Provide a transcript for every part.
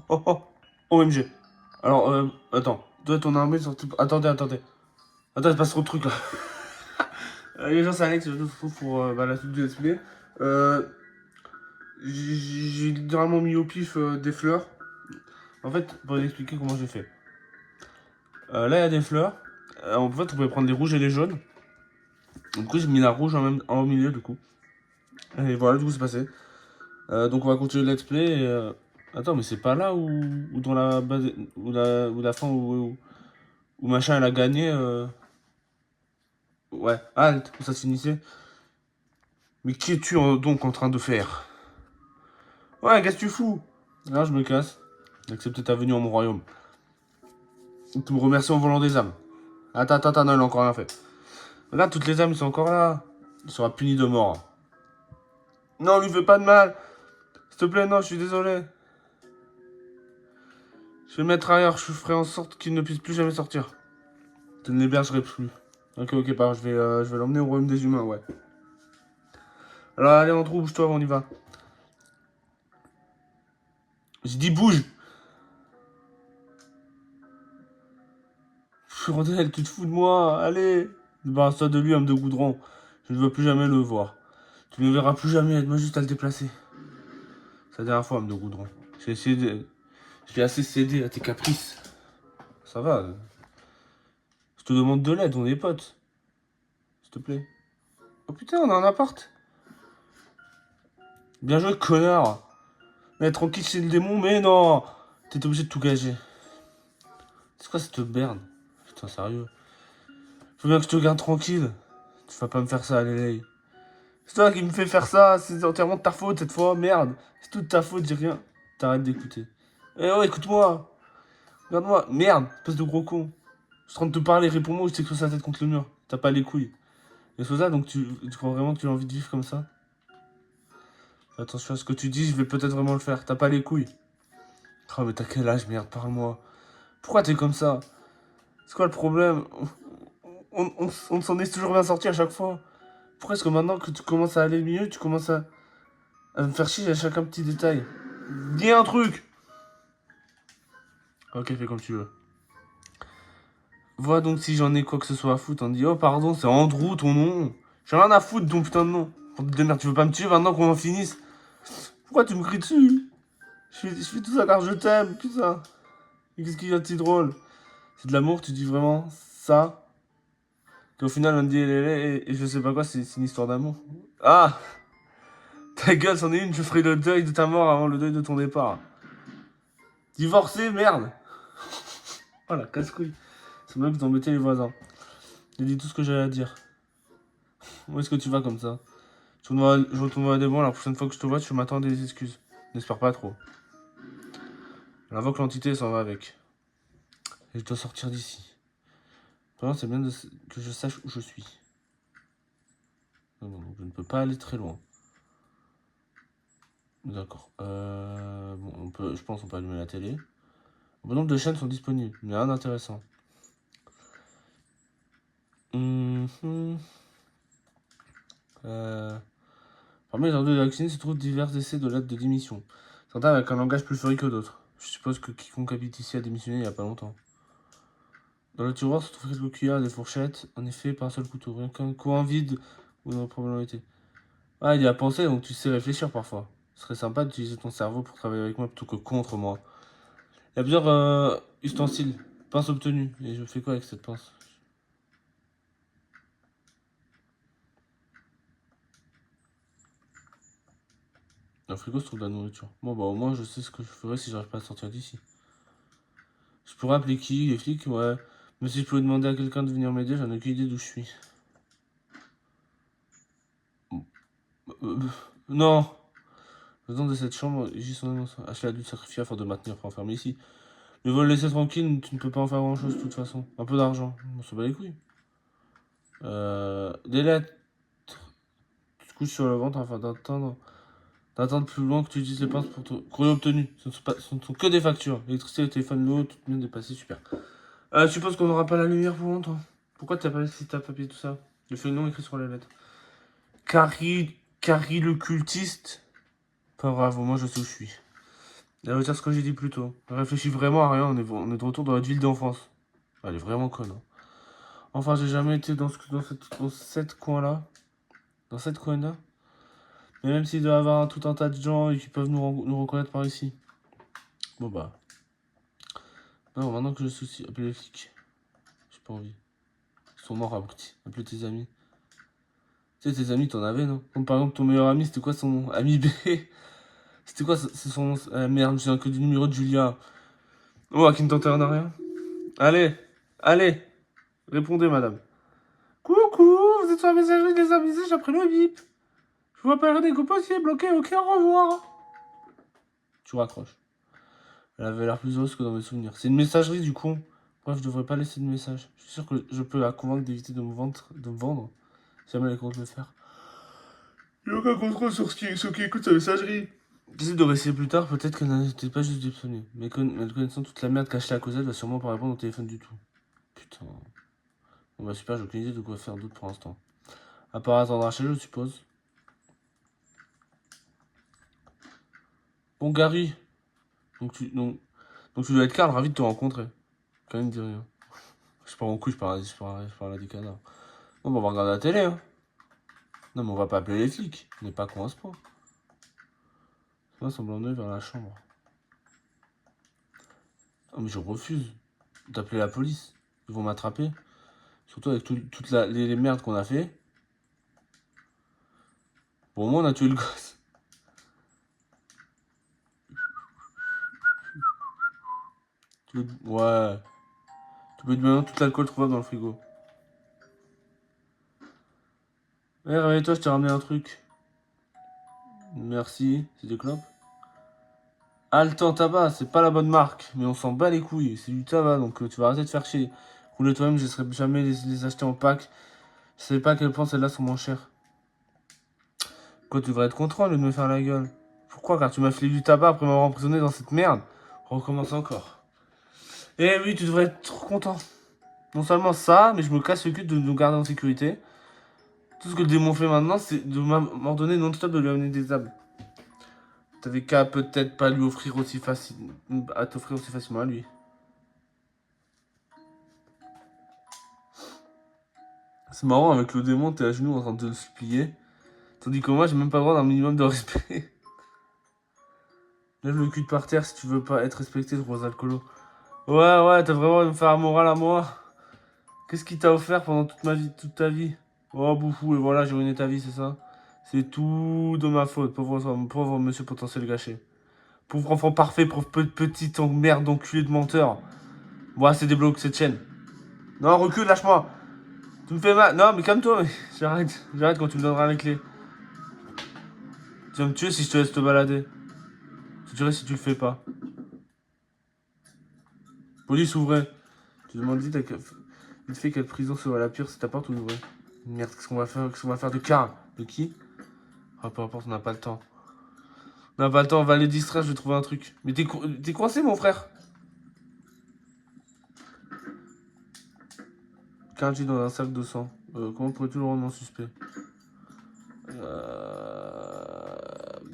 oh, oh. OMG. Alors, attends. Toi, ton armée, attendez. Attends, il se passe trop de trucs là. Les gens, c'est Alex, je te retrouve pour la suite du let's play. J'ai littéralement mis au pif des fleurs. En fait, pour vous expliquer comment j'ai fait. Là, il y a des fleurs. En fait, on pouvait prendre les rouges et les jaunes. Du coup, j'ai mis la rouge en milieu, du coup. Et voilà, du coup, c'est passé. Donc, on va continuer le let's play. Attends, mais c'est pas là où dans la base. Où la fin, où machin, elle a gagné. Ouais, halte, où ça se finissait. Mais qu'es-tu donc en train de faire? Ouais, qu'est-ce que tu fous? Là, je me casse. Accepter ta venue en mon royaume. Tu me remercies en volant des âmes. Attends, non, il a encore rien fait. Regarde, toutes les âmes sont encore là. Il sera puni de mort. Non, lui fais pas de mal. S'il te plaît, non, je suis désolé. Je vais le mettre ailleurs, je ferai en sorte qu'il ne puisse plus jamais sortir. Je ne l'hébergerai plus. Ok, pardon, je vais l'emmener au royaume des humains, ouais. Alors, allez, Andrew, bouge-toi, on y va. J'ai dit bouge. Bordel, tu te fous de moi, allez. Débarrasse-toi de lui, homme de goudron. Je ne veux plus jamais le voir. Tu ne le verras plus jamais, aide-moi juste à le déplacer. C'est la dernière fois, homme de goudron. J'ai assez cédé à tes caprices. Ça va. Je te demande de l'aide, on est potes. S'il te plaît. Oh putain, on a un appart. Bien joué, connard. Mais tranquille, c'est le démon, mais non. T'es obligé de tout gager. C'est quoi cette merde? Putain, sérieux. Je veux bien que je te garde tranquille. Tu vas pas me faire ça, Lélé. C'est toi qui me fais faire ça. C'est entièrement de ta faute cette fois. Merde. C'est toute ta faute, j'ai rien. T'arrêtes d'écouter. Eh oh, écoute-moi. Regarde-moi. Merde, espèce de gros con. Je suis en train de te parler, réponds-moi ou je t'éclose sa tête contre le mur. T'as pas les couilles. Et Sosa, donc tu crois vraiment que tu as envie de vivre comme ça? Attention à ce que tu dis, je vais peut-être vraiment le faire. T'as pas les couilles. Oh, mais t'as quel âge, merde, parle-moi. Pourquoi t'es comme ça? C'est quoi le problème? On s'en est toujours bien sorti à chaque fois. Pourquoi est-ce que maintenant que tu commences à aller mieux, tu commences à me faire chier à chacun petit détail? Dis un truc! Ok, fais comme tu veux. Vois donc si j'en ai quoi que ce soit à foutre. On dit, oh pardon, c'est Andrew ton nom. J'ai rien à foutre de ton putain de nom. De merde, tu veux pas me tuer maintenant qu'on en finisse? Pourquoi tu me cries dessus? Je fais tout ça car je t'aime, putain. Et qu'est-ce qu'il y a de si drôle? C'est de l'amour, tu dis vraiment ça? Qu'au final on dit et je sais pas quoi, c'est une histoire d'amour. Ah! Ta gueule, c'en est une, je ferai le deuil de ta mort avant le deuil de ton départ. Divorcé, merde! Oh la casse-couille. C'est bien que vous embêtez les voisins. J'ai dit tout ce que j'avais à dire. Où est-ce que tu vas comme ça? Je retourne à des bons, la prochaine fois que je te vois, tu m'attends des excuses. N'espère pas trop. Elle invoque l'entité et s'en va avec. Et je dois sortir d'ici. Pendant c'est bien que je sache où je suis. Non, je ne peux pas aller très loin. D'accord. Bon, je pense qu'on peut allumer la télé. Un bon nombre de chaînes sont disponibles, mais rien d'intéressant. Parmi les ordres de la cuisine se trouvent divers essais de lettres de démission. Certains avec un langage plus fleuri que d'autres. Je suppose que quiconque habite ici a démissionné il n'y a pas longtemps. Dans le tiroir se trouvent quelques cuillères et des fourchettes. En effet, pas un seul couteau. Rien qu'un coin vide où une probabilité. Ah, il y a pensé, donc tu sais réfléchir parfois. Ce serait sympa d'utiliser ton cerveau pour travailler avec moi plutôt que contre moi. Il y a plusieurs ustensiles. Pince obtenue. Et je fais quoi avec cette pince? Dans le frigo se trouve de la nourriture. Bon, bah au moins je sais ce que je ferais si j'arrive pas à sortir d'ici. Je pourrais appeler qui? Les flics? Ouais. Mais si je pouvais demander à quelqu'un de venir m'aider, j'en ai aucune idée d'où je suis. Euh, non! Dans de cette chambre, j'y son annonce. Ashley a dû se sacrifier afin de me maintenir enfermé ici. Le vol laisser tranquille, tu ne peux pas en faire grand chose de toute façon. Un peu d'argent, on se bat les couilles. Des lettres. Tu te couches sur le ventre afin d'attendre plus loin que tu utilises les pinces pour ton courrier obtenu. Ce ne sont que des factures. L'électricité, le téléphone, l'eau, tout bien dépassé, super. Je suppose qu'on n'aura pas la lumière pour longtemps. Pourquoi t'as pas laissé ta papier tout ça? Le feuilleton écrit sur la lettre. Carrie le cultiste. Pas grave, au moins je sais où je suis. Elle retire ce que j'ai dit plus tôt. Elle réfléchit vraiment à rien, on est de retour dans notre ville d'enfance. Elle est vraiment conne. Hein. Enfin, j'ai jamais été dans cette coin-là. Dans cette coin-là. Mais même s'il doit y avoir tout un tas de gens et qui peuvent nous reconnaître par ici. Bon bah. Non, maintenant que je soucie, appelle les flics. J'ai pas envie. Ils sont morts, abrutis. Appelle tes amis. Tu sais, tes amis, t'en avais, non? Comme par exemple, ton meilleur ami, c'était quoi son nom? Ami B. C'était quoi c'est son nom? Merde, je viens que du numéro de Julia. Oh, qui ne tente rien. Allez, allez, répondez, madame. Coucou, vous êtes sur la messagerie des avisés, j'ai appris le bip. Je vous appellerai dès que possible, ok, ok, au revoir. Tu raccroches. Elle avait l'air plus heureuse que dans mes souvenirs. C'est une messagerie du con. Bref, je devrais pas laisser de message. Je suis sûr que je peux la convaincre d'éviter de me vendre. Si jamais elle compte le faire. Il n'y a aucun contrôle sur ce qui écoute sa messagerie. J'essaie de réessayer plus tard, peut-être qu'elle n'était pas juste disponible. Mais connaissant toute la merde cachée à Cosette, elle va sûrement pas répondre au téléphone du tout. Putain. Bon bah super, j'ai aucune idée de quoi faire d'autre pour l'instant. À part attendre Rachel, je suppose. Bon Gary. Donc tu dois être Karl, ravi de te rencontrer. Quand même, dis rien. Je pars en couille, je parle à des canards. Bon bah on va regarder la télé, hein. Non mais on va pas appeler les flics. On n'est pas con à ce point. Moi, semblant d'œil vers la chambre. Oh mais je refuse d'appeler la police. Ils vont m'attraper. Surtout avec toutes les merdes qu'on a fait. Bon, au moins, on a tué le gosse. Ouais. Tu peux maintenant tout l'alcool trouvable dans le frigo. Eh, réveille-toi, je t'ai ramené un truc. Merci. C'est des clopes. Altan tabac, c'est pas la bonne marque. Mais on s'en bat les couilles. C'est du tabac, donc tu vas arrêter de faire chier. Roule toi-même, je ne serais jamais les acheter en pack. Je sais pas à quel point celles-là sont moins chères. Quoi, tu devrais être content au lieu de me faire la gueule. Pourquoi? Car tu m'as filé du tabac après m'avoir emprisonné dans cette merde. On recommence encore. Eh oui, tu devrais être trop content. Non seulement ça, mais je me casse le cul de nous garder en sécurité. Tout ce que le démon fait maintenant, c'est de m'ordonner non-stop de lui amener des âmes. T'avais qu'à peut-être pas lui offrir aussi facile, à t'offrir aussi facilement à lui. C'est marrant, avec le démon, t'es à genoux en train de le supplier. Tandis que moi, j'ai même pas le droit d'un minimum de respect. Lève le cul de par terre si tu veux pas être respecté, gros alcoolo. Ouais, t'as vraiment envie de me faire un moral à moi. Qu'est-ce qu'il t'a offert pendant toute ta vie? Oh, bouffou, et voilà, j'ai ruiné ta vie, c'est ça? C'est tout de ma faute, pauvre monsieur potentiel gâché. Pauvre enfant parfait, pauvre petite merde d'enculé de menteur. Bon, c'est débloque cette chaîne. Non, recule, lâche-moi. Tu me fais mal. Non, mais calme-toi, mais j'arrête quand tu me donneras les clés. Tu vas me tuer si je te laisse te balader. Je te dirai si tu le fais pas. Police, ouvrez. Tu demandes vite fait quelle prison sera la pire, c'est ta porte ou ouvrez. Merde, qu'est-ce qu'on va faire de Karl? De qui? Ah, peu importe, on n'a pas le temps. On n'a pas le temps, on va les distraire, je vais trouver un truc. Mais t'es coincé, mon frère. Karl dans un sac de sang. Comment pourrais-tu le rendre mon suspect?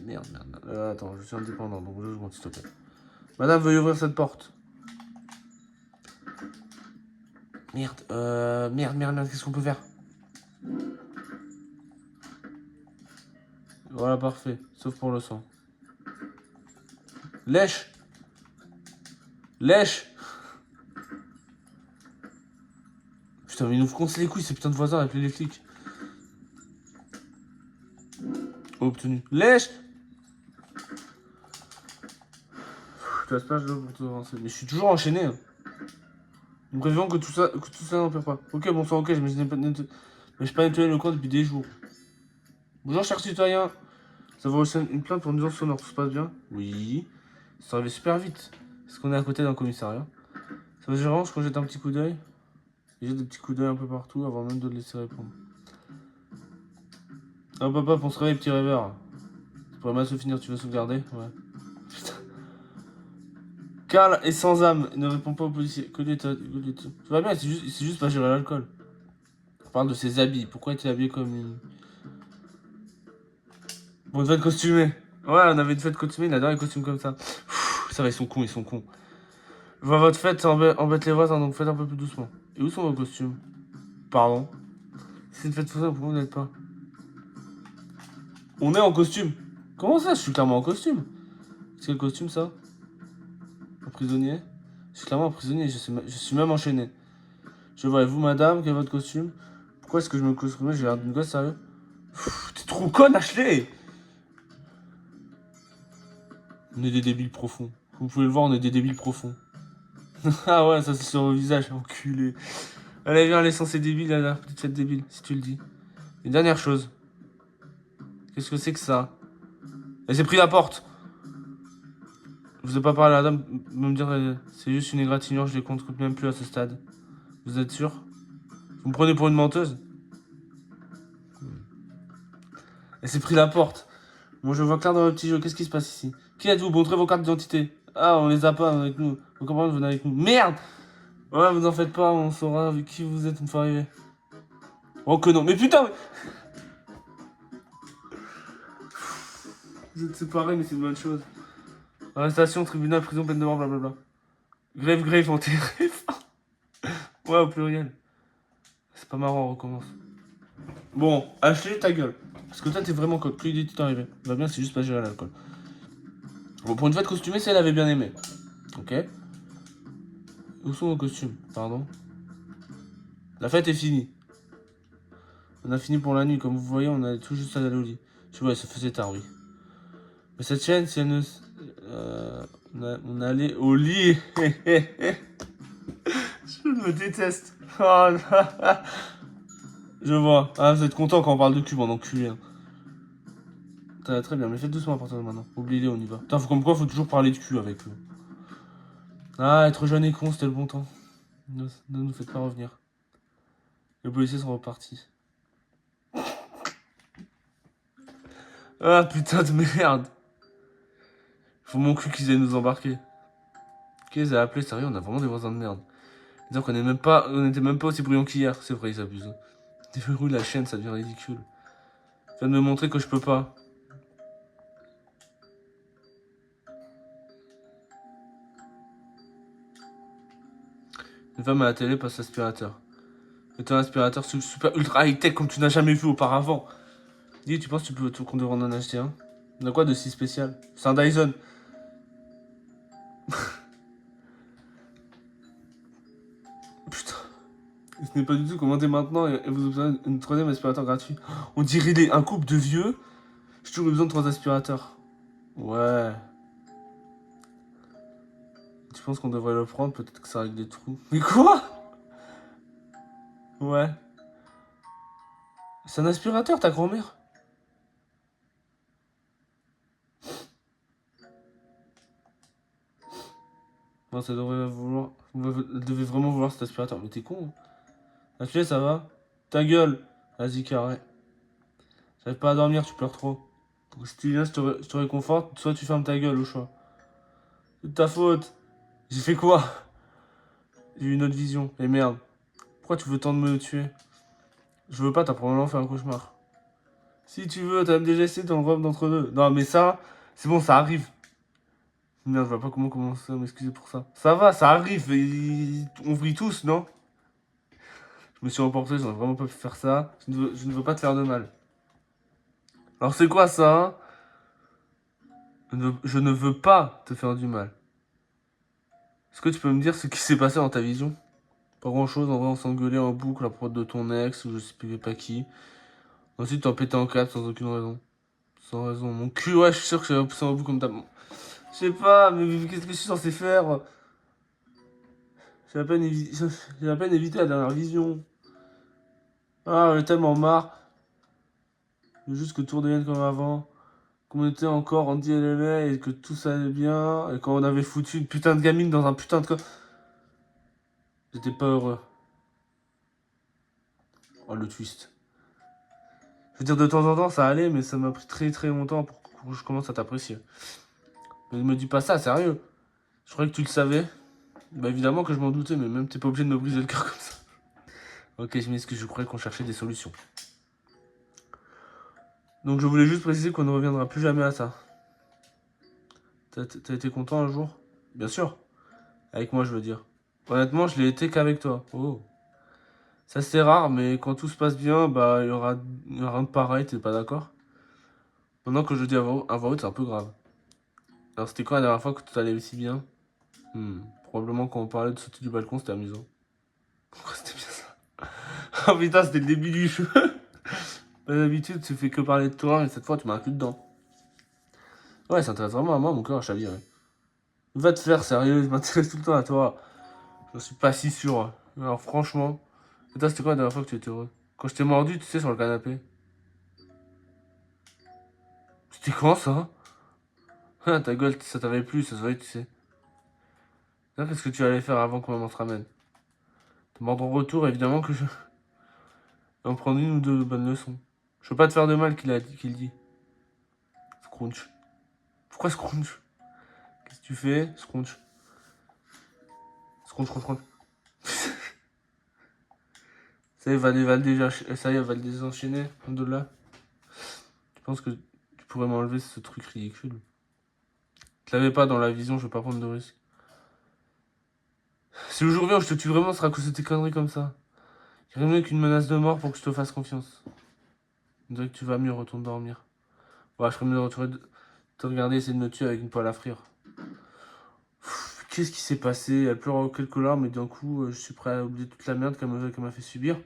Merde. Attends, je suis indépendant, donc je monte, s'il te plaît. Madame, veuillez ouvrir cette porte. Merde, qu'est-ce qu'on peut faire? Voilà, parfait. Sauf pour le sang. Lèche. Putain, mais ils nous cassent les couilles, ces putains de voisins, appelez les flics. Obtenu. Lèche. Tu laisses pas de l'eau pour te avancer. Mais je suis toujours enchaîné. Hein. Nous prévoyons que tout ça n'empire pas. Ok, bon sang, ok, mais je n'ai pas nettoyé le coin depuis des jours. Bonjour, cher citoyen. Ça va aussi une plainte pour nuisance sonore, tout se passe bien? Oui. Ça arrivé super vite. Est-ce qu'on est à côté d'un commissariat? Ça va gérer je jette un petit coup d'œil. J'ai des petits coups d'œil un peu partout avant même de le laisser répondre. Ah papa, on se réveille, petit rêveur. Ça pourrait mal se finir, tu veux sauvegarder? Ouais. Putain. Karl est sans âme, il ne répond pas aux policiers. Que l'état. Tu vas bien, c'est juste pas gérer l'alcool. On parle de ses habits. Pourquoi il était habillé comme une. Bon, une fête costumée. Ouais, on avait une fête costumée, il adore les costumes comme ça. Ça va, ils sont cons, ils sont cons. Je vois votre fête, ça embête les voisins, donc faites un peu plus doucement. Et où sont vos costumes? Pardon. C'est une fête foutue, pourquoi vous n'êtes pas? On est en costume. Comment ça? Je suis clairement en costume. C'est quel costume ça? Un prisonnier? Je suis clairement un prisonnier, je suis même enchaîné. Je vois, et vous madame, quel est votre costume? Pourquoi est-ce que je me costume? J'ai l'air d'une gosse, sérieux? T'es trop conne, Ashley! On est des débiles profonds. Vous pouvez le voir, on est des débiles profonds. Ah ouais, ça c'est sur vos visages, enculé. Allez, viens, laissons ces débiles, là, petite fête débile, si tu le dis. Une dernière chose. Qu'est-ce que c'est que ça? Elle s'est pris la porte. Je vous ai pas parlé à la dame, me dire, c'est juste une égratignure, je les compte même plus à ce stade. Vous êtes sûr? Vous me prenez pour une menteuse? Elle s'est pris la porte. Bon, je vois clair dans le petit jeu, qu'est-ce qui se passe ici? Qui êtes-vous? Montrez vos cartes d'identité. Ah, on les a pas avec nous. Vous comprenez, vous venez avec nous. Merde! Ouais, vous en faites pas, on saura avec qui vous êtes une fois arrivé. Oh que non, mais putain! Vous êtes séparés, mais c'est une bonne chose. Arrestation, tribunal, prison, peine de mort, blablabla. Grève, grève, enterré. Ouais, au pluriel. C'est pas marrant, on recommence. Bon, Ashley, ta gueule. Parce que toi, t'es vraiment coq. Plus il est arrivé. Va bien, c'est juste pas gérer l'alcool. Bon, pour une fête costumée, c'est elle avait bien aimé. Ok. Où sont vos costumes? Pardon. La fête est finie. On a fini pour la nuit. Comme vous voyez, on allait tout juste aller au lit. Je vois, ça faisait tard, oui. Mais cette chaîne, si elle ne... on allait au lit. Je me déteste. Oh, non. Je vois. Ah, vous êtes content quand on parle de cul, mon enculé. Hein. Très bien, mais faites doucement à partir de maintenant. Oubliez-les, on y va. Putain, comme quoi, faut toujours parler de cul avec eux. Ah, être jeune et con, c'était le bon temps. Ne nous faites pas revenir. Les policiers sont repartis. Ah, putain de merde. Faut mon cul qu'ils aient nous embarquer. Qui les a appelés? Sérieux, on a vraiment des voisins de merde. Donc on était même pas aussi bruyants qu'hier. C'est vrai, ils abusent. Déverrouille la chaîne, ça devient ridicule. Viens de me montrer que je peux pas. Une femme à la télé passe l'aspirateur. C'est un aspirateur super ultra high-tech comme tu n'as jamais vu auparavant. Dis, tu penses qu'on devrait en acheter un? On a quoi de si spécial? C'est un Dyson. Putain. Ce n'est pas du tout commenté maintenant et vous obtenez une troisième aspirateur gratuit. On dirait un couple de vieux. J'ai toujours eu besoin de 3 aspirateurs. Ouais. Tu penses qu'on devrait le prendre? Peut-être que ça règle des trous. Mais quoi? Ouais. C'est un aspirateur, ta grand-mère? Bon, ça devrait vouloir... Vous devez vraiment vouloir cet aspirateur. Mais t'es con. Hein. La ça va? Ta gueule. Vas-y, carré. J'arrive pas à dormir, tu pleures trop. Donc, si tu viens, je te réconforte. Soit tu fermes ta gueule au choix. C'est de ta faute. J'ai fait quoi? J'ai eu une autre vision. Et merde. Pourquoi tu veux tant de me tuer? Je veux pas, t'as probablement fait un cauchemar. Si tu veux, t'as même déjà essayé dans le robe d'entre deux. Non, mais ça, c'est bon, ça arrive. Merde, je vois pas comment commencer à m'excuser pour ça. Ça va, ça arrive. On vit tous, non? Je me suis emporté, j'aurais vraiment pas pu faire ça. Je ne veux pas te faire de mal. Alors c'est quoi ça, hein? Je ne veux pas te faire du mal. Est-ce que tu peux me dire ce qui s'est passé dans ta vision? Pas grand chose, en vrai on s'engueulait en boucle à propos de ton ex ou je sais plus pas qui. Ensuite t'en pétais en quatre sans aucune raison. Sans raison. Mon cul, ouais, je suis sûr que j'avais poussé en bout comme ta... Je sais pas, mais qu'est-ce que je suis censé faire? J'ai à peine évité la dernière vision. Ah, j'ai tellement marre. Je veux juste que tout redevienne comme avant. Qu'on était encore en DLLA et que tout ça allait bien. Et quand on avait foutu une putain de gamine dans un putain de corps. J'étais pas heureux. Oh, le twist. Je veux dire, de temps en temps, ça allait, mais ça m'a pris très très longtemps pour que je commence à t'apprécier. Mais ne me dis pas ça, sérieux. Je croyais que tu le savais. Bah évidemment que je m'en doutais, mais même t'es pas obligé de me briser le cœur comme ça. Ok, je m'excuse, je croyais qu'on cherchait des solutions. Donc je voulais juste préciser qu'on ne reviendra plus jamais à ça. T'as été content un jour? Bien sûr. Avec moi, je veux dire. Honnêtement, je l'ai été qu'avec toi. Oh. Ça, c'est rare, mais quand tout se passe bien, bah, il y aura rien de pareil, t'es pas d'accord? Maintenant que je dis à voix haute, c'est un peu grave. Alors, c'était quoi la dernière fois que tout allait aussi bien? Probablement quand on parlait de sauter du balcon, c'était amusant. Pourquoi c'était bien ça? Oh putain, c'était le début du jeu. D'habitude, tu fais que parler de toi, et cette fois, tu m'as inclus dedans. Ouais, ça intéresse vraiment à moi, mon cœur à chavirer. Va te faire, sérieux, je m'intéresse tout le temps à toi. Je suis pas si sûr. Alors, franchement. Et toi, c'était quoi la dernière fois que tu étais heureux? Quand je t'ai mordu, tu sais, sur le canapé. C'était quand ça? Ah, ta gueule, ça t'avait plu, ça se voyait, tu sais. Qu'est-ce que tu allais faire avant que maman te ramène? Te mordre en retour, évidemment que je. En prendre une ou deux bonnes leçons. Je veux pas te faire de mal qu'il dit. Scrunch. Pourquoi Scrunch? Qu'est-ce que tu fais? Scrunch. Scrunch, scrunch, scrunch. Ça y est, ça y est, va le désenchaîner, de là. Tu penses que tu pourrais m'enlever ce truc ridicule? Je l'avais pas dans la vision, je veux pas prendre de risque. Si le jour vient où je te tue vraiment, ce sera à cause de tes conneries comme ça. Rien de mieux qu'une menace de mort pour que je te fasse confiance. On dirait que tu vas mieux, retourne dormir. Ouais, je ferais mieux de te regarder essayer de me tuer avec une poêle à frire. Qu'est-ce qui s'est passé? Elle pleure quelques larmes, mais d'un coup, je suis prêt à oublier toute la merde qu'elle m'a fait subir.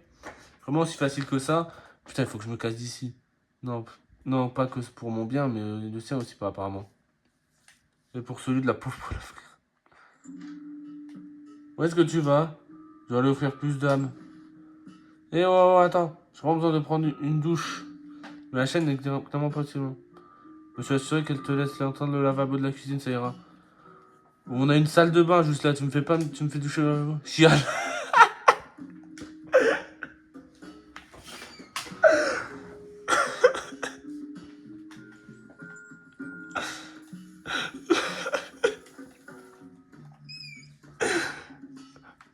Vraiment aussi facile que ça. Putain, il faut que je me casse d'ici. Non, non, pas que pour mon bien, mais le sien aussi pas apparemment. Et pour celui de la pauvre poêle à frire. Où est-ce que tu vas? Je dois aller offrir plus d'âme. Eh oh, attends, j'ai vraiment besoin de prendre une douche. Mais la chaîne n'est clairement pas si loin. Je me suis assuré qu'elle te laisse l'entendre le lavabo de la cuisine, ça ira. On a une salle de bain juste là, tu me fais doucher le lavabo. Chial.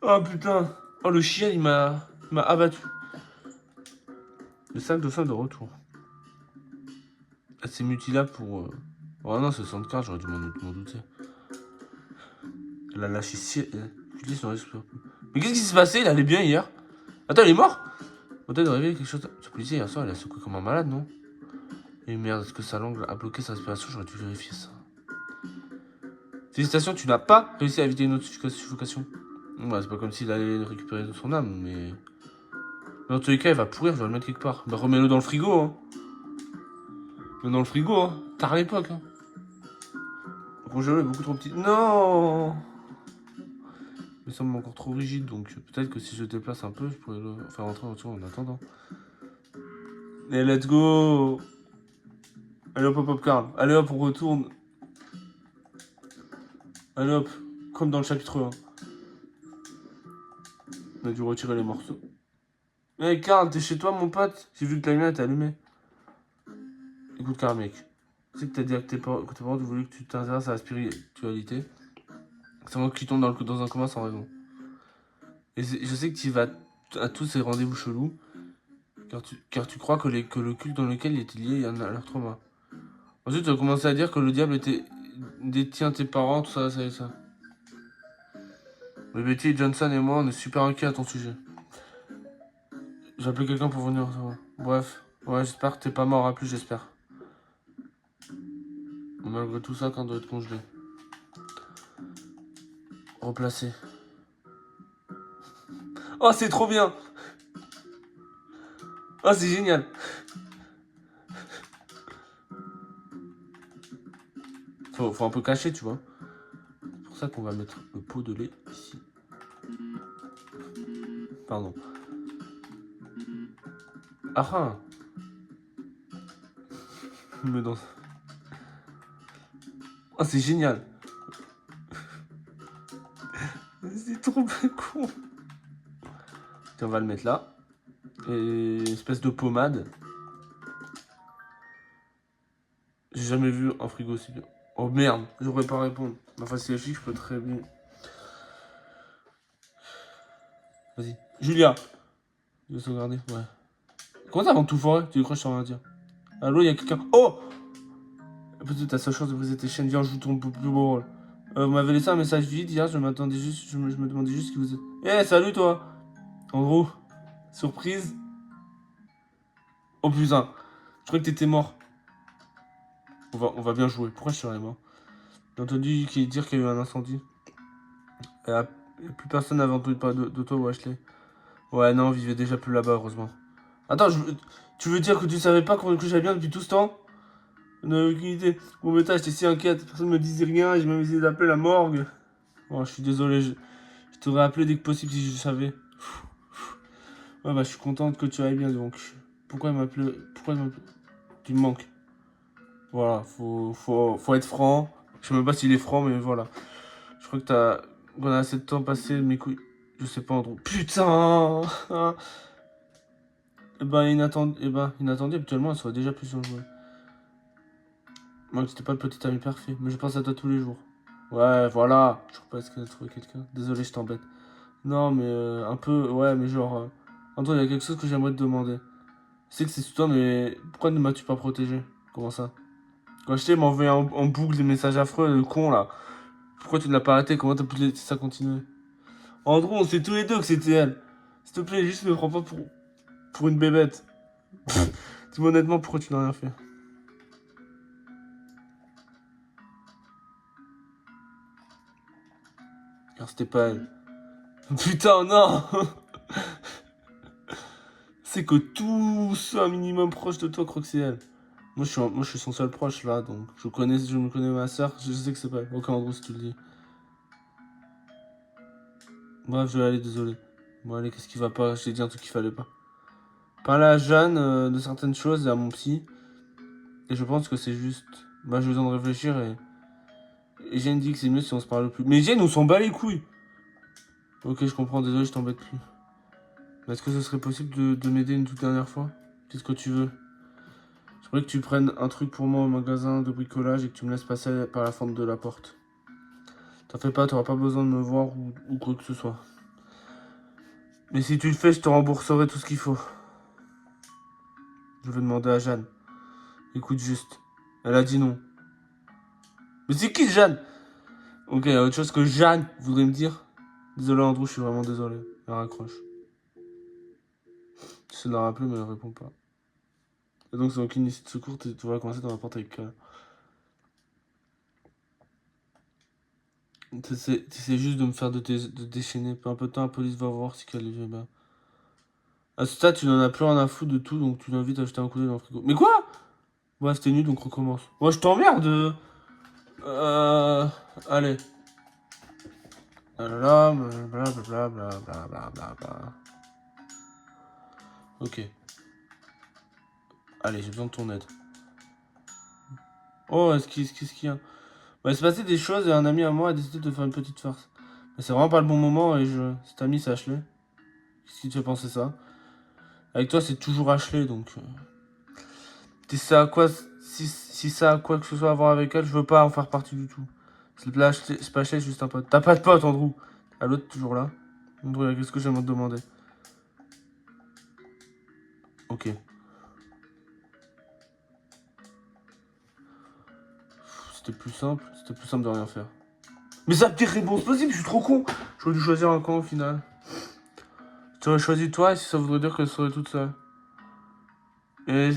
Oh putain. Oh le chien il m'a abattu. Le sac de fin de retour. C'est mutilable pour... Oh non, c'est 64, j'aurais dû m'en douter. Elle a lâché si... Je dis son respire. Mais qu'est-ce qui s'est passé? Il allait bien hier. Attends, il est mort? Peut-être de réveiller quelque chose... Ce policier hier soir, il a secoué comme un malade, non? Et merde, est-ce que sa langue a bloqué sa respiration? J'aurais dû vérifier ça. Félicitations, tu n'as pas réussi à éviter une autre suffocation. Ouais, c'est pas comme s'il allait récupérer son âme, mais... Dans tous les cas, il va pourrir, je vais le mettre quelque part. Bah remets-le dans le frigo, hein. Mets dans le frigo, hein. Tard à l'époque, hein. Le congélo est beaucoup trop petit. Non! Il semble encore trop rigide, donc peut-être que si je déplace un peu, je pourrais le faire rentrer en attendant. Et let's go! Allez hop, hop, hop, Karl. Allez hop, on retourne. Allez hop, comme dans le chapitre 1. On a dû retirer les morceaux. Hey Karl, t'es chez toi mon pote? J'ai vu que la lumière était allumée. Écoute Karl mec, je sais que t'as dit que tes parents voulaient que tu t'intéresses à la spiritualité. C'est moi qui tombe dans un coma sans raison. Et je sais que tu vas à tous ces rendez-vous chelous, car tu crois que le culte dans lequel il était lié y en a leur trauma. Ensuite tu as commencé à dire que le diable détient tes parents, tout ça, ça et ça. Mais Betty, Johnson et moi, on est super inquiets à ton sujet. J'ai appelé quelqu'un pour venir savoir. Bref, ouais, j'espère que t'es pas mort à plus, j'espère. Malgré tout ça, quand on doit être congelé. Replacé. Oh, c'est trop bien! Oh, c'est génial! Faut un peu cacher, tu vois. C'est pour ça qu'on va mettre le pot de lait ici. Pardon. Ah ah! Me danse. Oh, c'est génial! C'est trop con! Tiens, on va le mettre là. Et une espèce de pommade. J'ai jamais vu un frigo aussi bien. Oh merde, j'aurais pas répondre. Enfin, si la fille, je peux très bien. Vas-y. Julia! Je vais sauvegarder, ouais. Comment t'as avant tout forêt? Tu décroches, ça rien à dire. Allô, y'a quelqu'un. Oh! Peut-être ta seule chance de briser tes chaînes. Viens, joue ton plus beau rôle. Vous m'avez laissé un message vide hier, je me demandais juste qui vous êtes. Eh, salut toi. En gros, surprise. Oh putain, je croyais que t'étais mort. On va bien jouer. Pourquoi je serais mort? J'ai entendu dire qu'il y a eu un incendie. Et plus personne n'avait entendu parler de toi ou Ashley. Ouais, non, on vivait déjà plus là-bas, heureusement. Attends, tu veux dire que tu savais pas que j'allais bien depuis tout ce temps? On n'avait aucune idée. Bon, mais j'étais si inquiète, personne me disait rien, j'ai même essayé d'appeler la morgue. Bon, je suis désolé, je t'aurais appelé dès que possible si je savais. Ouais, bah, je suis contente que tu ailles bien, donc. Pourquoi il m'appelait. Pourquoi il m'appelait. Tu me manques. Voilà, faut être franc. Je sais même pas s'il est franc, mais voilà. Je crois que qu'on a assez de temps passé, mes couilles. Je sais pas, Andrew. Putain. Inattendu, habituellement, elle serait déjà plus sur jouer. Moi, c'était pas le petit ami parfait, mais je pense à toi tous les jours. Ouais, voilà. Je crois pas qu'elle a trouvé quelqu'un. Désolé, je t'embête. Non, mais un peu, ouais, mais genre. Antoine, il y a quelque chose que j'aimerais te demander. Je sais que c'est sur toi, mais pourquoi ne m'as-tu pas protégé? Comment ça? Quand je t'ai m'envoyé en boucle des messages affreux, le con là. Pourquoi tu ne l'as pas arrêté? Comment t'as pu laisser ça continuer? Andrew, on sait tous les deux que c'était elle. S'il te plaît, juste me prends pas pour une bébête. Dis-moi honnêtement pourquoi tu n'as rien fait. Car c'était pas elle. Putain, non. C'est que tous ceux un minimum proche de toi croient que c'est elle. Moi, je suis son seul proche là, donc je me connais ma soeur, je sais que c'est pas elle. Ok, Andrew, si tu le dis. Bref, je vais aller, désolé. Bon, allez, qu'est-ce qui va pas? Je t'ai dit un truc qu'il fallait pas. Parler à Jeanne de certaines choses et à mon psy. Et je pense que c'est juste. Bah, j'ai besoin de réfléchir et Jeanne dit que c'est mieux si on se parle plus. Mais Jeanne, on s'en bat les couilles! Ok, je comprends, désolé, je t'embête plus. Mais est-ce que ce serait possible de m'aider une toute dernière fois? Qu'est-ce que tu veux? J'aimerais que tu prennes un truc pour moi au magasin de bricolage et que tu me laisses passer par la fente de la porte. T'en fais pas, t'auras pas besoin de me voir ou quoi que ce soit. Mais si tu le fais, je te rembourserai tout ce qu'il faut. Je vais demander à Jeanne. Écoute juste. Elle a dit non. Mais c'est qui Jeanne? Ok, il y a autre chose que Jeanne voudrait me dire. Désolé Andrew, je suis vraiment désolé. Elle raccroche. J'essaie de la rappeler, mais elle répond pas. Et donc, c'est aucune issue de secours, tu vas commencer dans la porte avec. T'essaies juste de me faire de déchaîner. Peu un peu de temps, la police va voir si qu'elle est bien. À ce stade, tu n'en as plus rien à foutre de tout, donc tu l'invites à jeter un coup d'œil dans le frigo. Mais quoi? Ouais, c'était nul, donc recommence. Ouais, je t'emmerde. Euh. Allez. Ah là là, blablabla, blablabla. Ok. Allez, j'ai besoin de ton aide. Oh, qu'est-ce qu'il y a? Bah, il s'est passé des choses et un ami à moi a décidé de faire une petite farce. Mais c'est vraiment pas le bon moment et cet ami, c'est Ashley. Qu'est-ce qui te fait penser ça? Avec toi, c'est toujours Ashley, donc. Si ça a quoi, si ça a quoi que ce soit à voir avec elle, je veux pas en faire partie du tout. C'est pas Ashley, c'est juste un pote. T'as pas de pote, Andrew. Ah, l'autre, toujours là. Andrew, qu'est-ce que j'aimerais te demander? Ok. C'était plus simple de rien faire. Mais c'est la pire réponse possible, je suis trop con. J'aurais dû choisir un camp au final. Tu aurais choisi toi et si ça voudrait dire qu'elle serait toute seule. Et,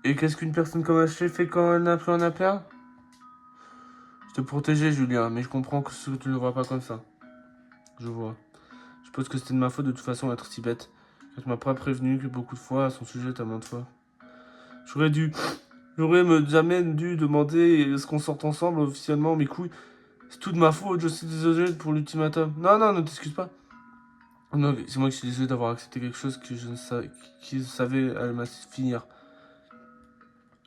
et qu'est-ce qu'une personne comme Ashley fait quand elle n'a plus rien à perdre? Je te protégeais, Julien, mais je comprends que tu ne le vois pas comme ça. Je vois. Je suppose que c'était de ma faute de toute façon d'être si bête. Que tu m'as pas prévenu que beaucoup de fois à son sujet, t'as maintes fois. J'aurais dû. Jamais dû demander ce qu'on sorte ensemble officiellement, mes couilles. C'est tout de ma faute, je suis désolé pour l'ultimatum. Non, non, ne t'excuse pas. Non, c'est moi qui suis désolé d'avoir accepté quelque chose que je ne savais, qui savait allait mal finir.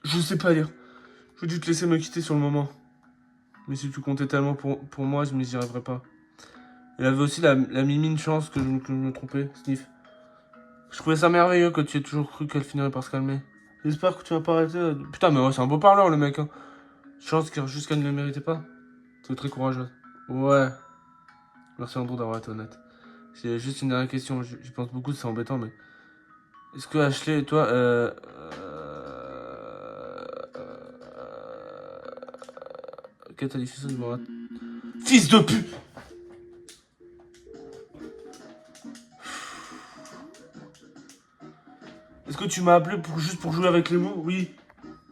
Je sais pas lire. J'aurais dû te laisser me quitter sur le moment. Mais si tu comptais tellement pour moi, je m'y arriverais pas. Elle avait aussi la mimine chance que je me trompais, Sniff. Je trouvais ça merveilleux que tu aies toujours cru qu'elle finirait par se calmer. J'espère que tu vas pas arrêter. Putain, mais ouais, c'est un beau parleur le mec. Hein. Chance juste qu'elle ne le méritait pas. C'est très courageux. Ouais. Merci Andrew d'avoir été honnête. J'ai juste une dernière question. J'y pense beaucoup, c'est embêtant, mais. Est-ce que Ashley et toi. Qu'est-ce que t'as difficile de me rater? Fils de pute. Est-ce que tu m'as appelé juste pour jouer avec les mots? Oui.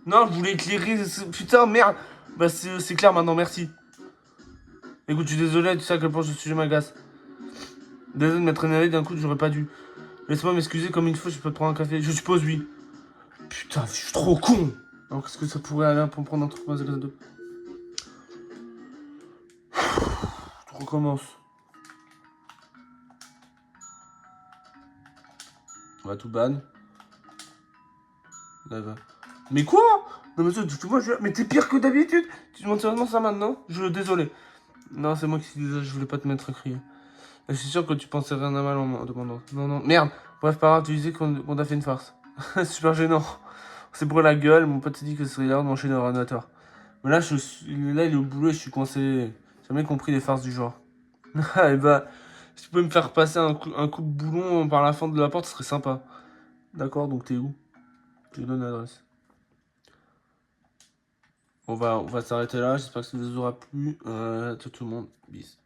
Non, je voulais éclairer. Putain, merde. Bah, c'est clair maintenant, merci. Écoute, je suis désolé, tu sais à quel point ce sujet m'agace. Désolé de m'être énervé d'un coup, j'aurais pas dû. Laisse-moi m'excuser comme il faut, je peux te prendre un café. Je suppose, oui. Putain, je suis trop con. Alors, qu'est-ce que ça pourrait aller pour me prendre un truc dans de... Je recommence. On va tout ban. Là, va. Mais quoi? Non mais ça, moi, mais t'es pire que d'habitude. Tu demandes sérieusement ça maintenant? Désolé. Non, c'est moi qui disais, je voulais pas te mettre à crier. Je suis sûr que tu pensais rien à mal en me demandant. Non, non, merde. Bref, pas grave, tu disais qu'on t'a fait une farce. Super gênant. On s'est brûlé la gueule, mon pote s'est dit que ce serait l'heure d'enchaîner le ordinateur. Mais là, là, il est au boulot et je suis coincé. J'ai jamais compris les farces du genre. Et bah, si tu peux me faire passer un coup de boulon par la fente de la porte, ce serait sympa. D'accord, donc t'es où? Je te donne l'adresse. On va s'arrêter là, j'espère que ça vous aura plu. Ciao tout le monde, bis.